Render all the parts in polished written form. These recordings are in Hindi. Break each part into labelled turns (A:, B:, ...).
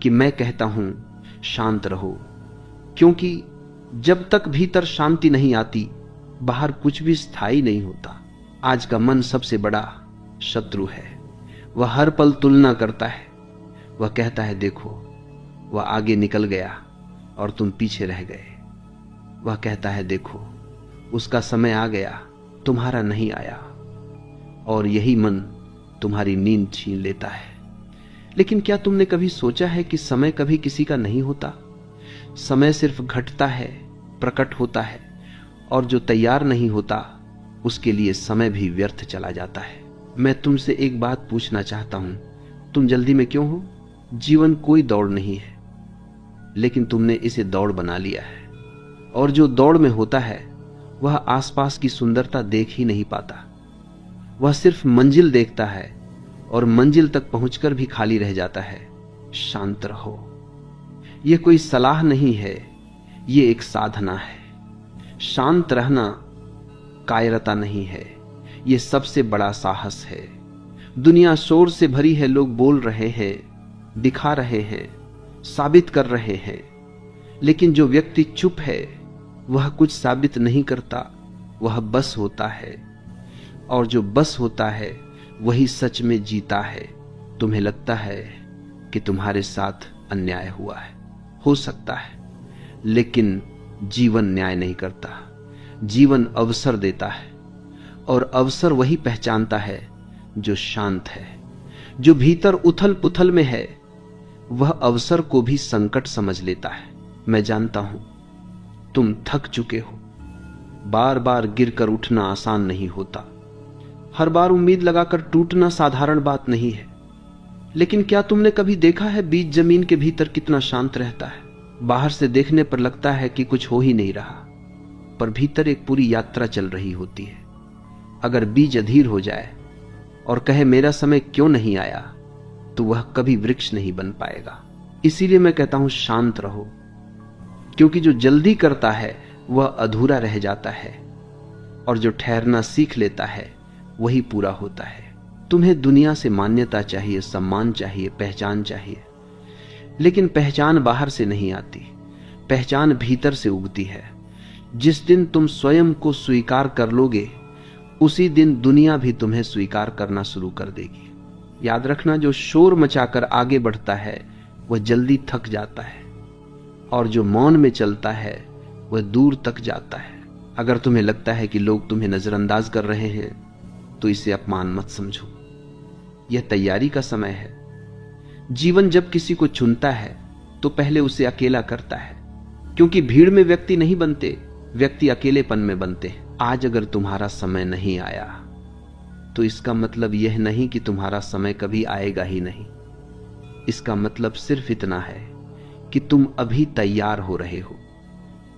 A: कि मैं कहता हूं शांत रहो, क्योंकि जब तक भीतर शांति नहीं आती बाहर कुछ भी स्थायी नहीं होता। आज का मन सबसे बड़ा शत्रु है। वह हर पल तुलना करता है। वह कहता है देखो वह आगे निकल गया और तुम पीछे रह गए। वह कहता है देखो उसका समय आ गया, तुम्हारा नहीं आया। और यही मन तुम्हारी नींद छीन लेता है। लेकिन क्या तुमने कभी सोचा है कि समय कभी किसी का नहीं होता? समय सिर्फ घटता है, प्रकट होता है, और जो तैयार नहीं होता उसके लिए समय भी व्यर्थ चला जाता है। मैं तुमसे एक बात पूछना चाहता हूं, तुम जल्दी में क्यों हो? जीवन कोई दौड़ नहीं है, लेकिन तुमने इसे दौड़ बना लिया है। और जो दौड़ में होता है वह आसपास की सुंदरता देख ही नहीं पाता। वह सिर्फ मंजिल देखता है और मंजिल तक पहुंचकर भी खाली रह जाता है। शांत रहो। यह कोई सलाह नहीं है, यह एक साधना है। शांत रहना कायरता नहीं है, यह सबसे बड़ा साहस है। दुनिया शोर से भरी है, लोग बोल रहे हैं, दिखा रहे हैं, साबित कर रहे हैं, लेकिन जो व्यक्ति चुप है वह कुछ साबित नहीं करता, वह बस होता है। और जो बस होता है वही सच में जीता है। तुम्हें लगता है कि तुम्हारे साथ अन्याय हुआ है, हो सकता है, लेकिन जीवन न्याय नहीं करता। जीवन अवसर देता है, और अवसर वही पहचानता है जो शांत है। जो भीतर उथल पुथल में है वह अवसर को भी संकट समझ लेता है। मैं जानता हूं तुम थक चुके हो। बार बार गिरकर उठना आसान नहीं होता। हर बार उम्मीद लगाकर टूटना साधारण बात नहीं है। लेकिन क्या तुमने कभी देखा है बीज जमीन के भीतर कितना शांत रहता है? बाहर से देखने पर लगता है कि कुछ हो ही नहीं रहा, पर भीतर एक पूरी यात्रा चल रही होती है। अगर बीज अधीर हो जाए और कहे मेरा समय क्यों नहीं आया, तो वह कभी वृक्ष नहीं बन पाएगा। इसीलिए मैं कहता हूं शांत रहो, क्योंकि जो जल्दी करता है वह अधूरा रह जाता है, और जो ठहरना सीख लेता है वही पूरा होता है। तुम्हें दुनिया से मान्यता चाहिए, सम्मान चाहिए, पहचान चाहिए, लेकिन पहचान बाहर से नहीं आती, पहचान भीतर से उगती है। जिस दिन तुम स्वयं को स्वीकार कर लोगे उसी दिन दुनिया भी तुम्हें स्वीकार करना शुरू कर देगी। याद रखना, जो शोर मचाकर आगे बढ़ता है वह जल्दी थक जाता है, और जो मौन में चलता है वह दूर तक जाता है। अगर तुम्हें लगता है कि लोग तुम्हें नजरअंदाज कर रहे हैं तो इसे अपमान मत समझो। यह तैयारी का समय है। जीवन जब किसी को चुनता है तो पहले उसे अकेला करता है, क्योंकि भीड़ में व्यक्ति नहीं बनते, व्यक्ति अकेलेपन में बनते हैं। आज अगर तुम्हारा समय नहीं आया तो इसका मतलब यह नहीं कि तुम्हारा समय कभी आएगा ही नहीं। इसका मतलब सिर्फ इतना है कि तुम अभी तैयार हो रहे हो,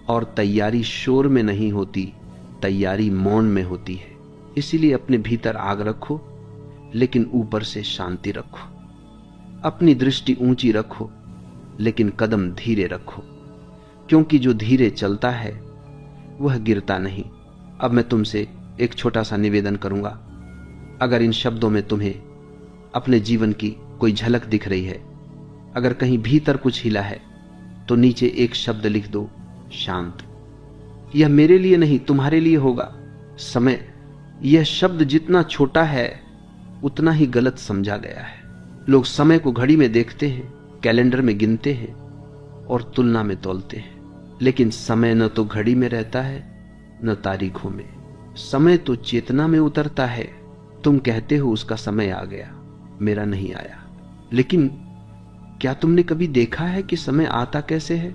A: और तैयारी शोर में नहीं होती, तैयारी मौन में होती है। इसीलिए अपने भीतर आग रखो, लेकिन ऊपर से शांति रखो। अपनी दृष्टि ऊंची रखो, लेकिन कदम धीरे रखो, क्योंकि जो धीरे चलता है वह गिरता नहीं। अब मैं तुमसे एक छोटा सा निवेदन करूंगा। अगर इन शब्दों में तुम्हें अपने जीवन की कोई झलक दिख रही है, अगर कहीं भीतर कुछ हिला है, तो नीचे एक शब्द लिख दो, शांत। यह मेरे लिए नहीं, तुम्हारे लिए होगा। समय, यह शब्द जितना छोटा है उतना ही गलत समझा गया है। लोग समय को घड़ी में देखते हैं, कैलेंडर में गिनते हैं और तुलना में तौलते हैं, लेकिन समय न तो घड़ी में रहता है न तारीखों में। समय तो चेतना में उतरता है। तुम कहते हो उसका समय आ गया, मेरा नहीं आया, लेकिन क्या तुमने कभी देखा है कि समय आता कैसे है?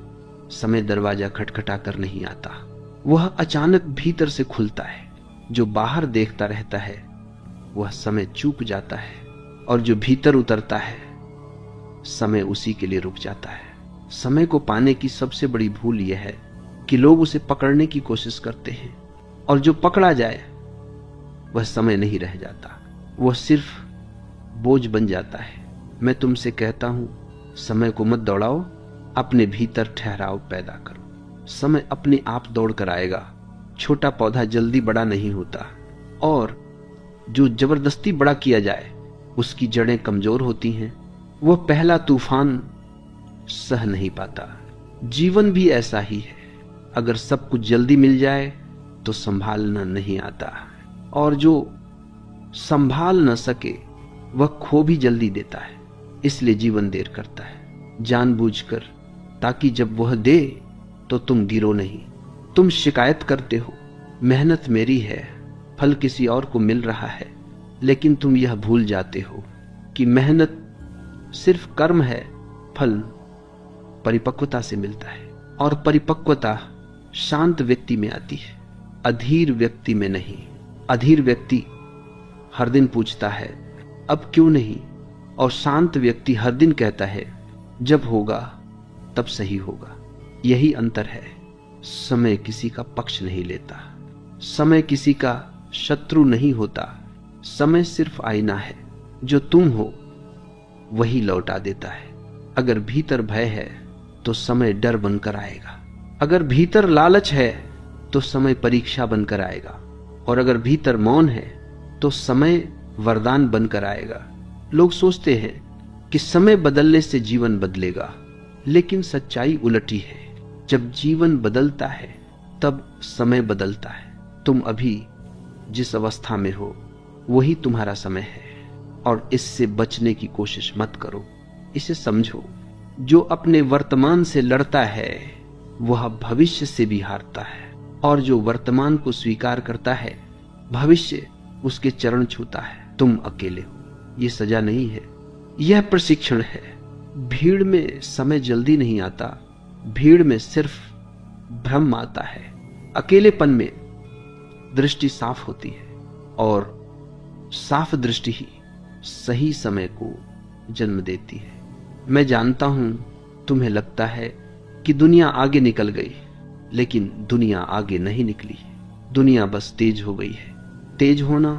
A: समय दरवाजा खटखटा कर नहीं आता, वह अचानक भीतर से खुलता है। जो बाहर देखता रहता है वह समय चूक जाता है, और जो भीतर उतरता है समय उसी के लिए रुक जाता है। समय को पाने की सबसे बड़ी भूल यह है कि लोग उसे पकड़ने की कोशिश करते हैं, और जो पकड़ा जाए वह समय नहीं रह जाता, वह सिर्फ बोझ बन जाता है। मैं तुमसे कहता हूं, समय को मत दौड़ाओ, अपने भीतर ठहराव पैदा करो। समय अपने आप दौड़ कर आएगा। छोटा पौधा जल्दी बड़ा नहीं होता, और जो जबरदस्ती बड़ा किया जाए उसकी जड़ें कमजोर होती हैं। वह पहला तूफान सह नहीं पाता। जीवन भी ऐसा ही है, अगर सब कुछ जल्दी मिल जाए तो संभालना नहीं आता, और जो संभाल न सके वह खो भी जल्दी देता है। इसलिए जीवन देर करता है जानबूझकर, ताकि जब वह दे तो तुम गिरो नहीं। तुम शिकायत करते हो, मेहनत मेरी है, फल किसी और को मिल रहा है, लेकिन तुम यह भूल जाते हो कि मेहनत सिर्फ कर्म है, फल परिपक्वता से मिलता है, और परिपक्वता शांत व्यक्ति में आती है, अधीर व्यक्ति में नहीं। अधीर व्यक्ति हर दिन पूछता है अब क्यों नहीं, और शांत व्यक्ति हर दिन कहता है जब होगा तब सही होगा। यही अंतर है। समय किसी का पक्ष नहीं लेता, समय किसी का शत्रु नहीं होता। समय सिर्फ आईना है, जो तुम हो वही लौटा देता है। अगर भीतर भय है तो समय डर बनकर आएगा, अगर भीतर लालच है तो समय परीक्षा बनकर आएगा, और अगर भीतर मौन है तो समय वरदान बनकर आएगा। लोग सोचते हैं कि समय बदलने से जीवन बदलेगा, लेकिन सच्चाई उलटी है। जब जीवन बदलता है तब समय बदलता है। तुम अभी जिस अवस्था में हो वही तुम्हारा समय है, और इससे बचने की कोशिश मत करो। इसे समझो, जो अपने वर्तमान से लड़ता है वह भविष्य से भी हारता है, और जो वर्तमान को स्वीकार करता है भविष्य उसके चरण छूता है। तुम अकेले हो, ये सजा नहीं है, यह प्रशिक्षण है। भीड़ में समय जल्दी नहीं आता, भीड़ में सिर्फ भ्रम आता है। अकेलेपन में दृष्टि साफ होती है, और साफ दृष्टि ही सही समय को जन्म देती है। मैं जानता हूं तुम्हें लगता है कि दुनिया आगे निकल गई, लेकिन दुनिया आगे नहीं निकली। दुनिया बस तेज हो गई है। तेज होना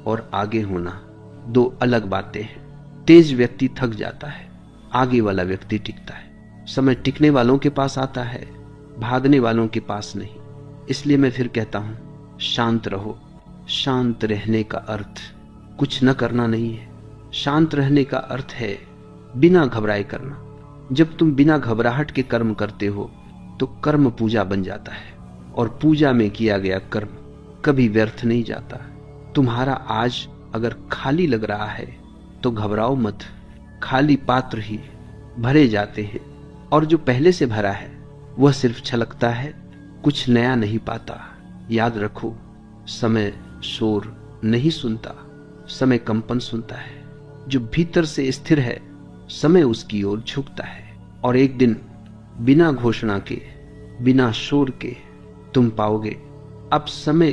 A: और आगे होना दो अलग बातें हैं। तेज व्यक्ति थक जाता है, आगे वाला व्यक्ति टिकता है। समय टिकने वालों के पास आता है, भागने वालों के पास नहीं। इसलिए मैं फिर कहता हूं, शांत रहो। शांत रहने का अर्थ कुछ न करना नहीं है। शांत रहने का अर्थ है बिना घबराए करना। जब तुम बिना घबराहट के कर्म करते हो तो कर्म पूजा बन जाता है, और पूजा में किया गया कर्म कभी व्यर्थ नहीं जाता। तुम्हारा आज अगर खाली लग रहा है तो घबराओ मत, खाली पात्र ही भरे जाते हैं, और जो पहले से भरा है वह सिर्फ छलकता है, कुछ नया नहीं पाता। याद रखो, समय शोर नहीं सुनता, समय कंपन सुनता है। जो भीतर से स्थिर है समय उसकी ओर झुकता है, और एक दिन बिना घोषणा के, बिना शोर के तुम पाओगे अब समय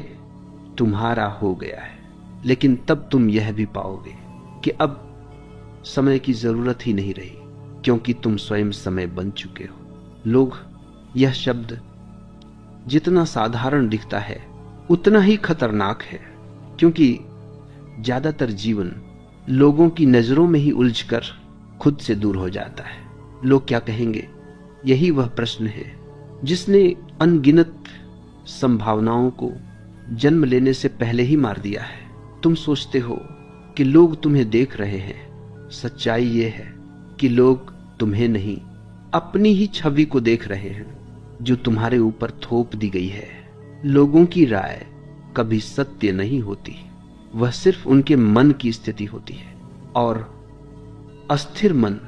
A: तुम्हारा हो गया है। लेकिन तब तुम यह भी पाओगे कि अब समय की जरूरत ही नहीं रही, क्योंकि तुम स्वयं समय बन चुके हो। लोग, यह शब्द जितना साधारण दिखता है उतना ही खतरनाक है, क्योंकि ज्यादातर जीवन लोगों की नजरों में ही उलझकर खुद से दूर हो जाता है। लोग क्या कहेंगे, यही वह प्रश्न है जिसने अनगिनत संभावनाओं को जन्म लेने से पहले ही मार दिया है। तुम सोचते हो कि लोग तुम्हें देख रहे हैं। सच्चाई यह है कि लोग तुम्हें नहीं, अपनी ही छवि को देख रहे हैं जो तुम्हारे ऊपर थोप दी गई है। लोगों की राय कभी सत्य नहीं होती, वह सिर्फ उनके मन की स्थिति होती है, और अस्थिर मन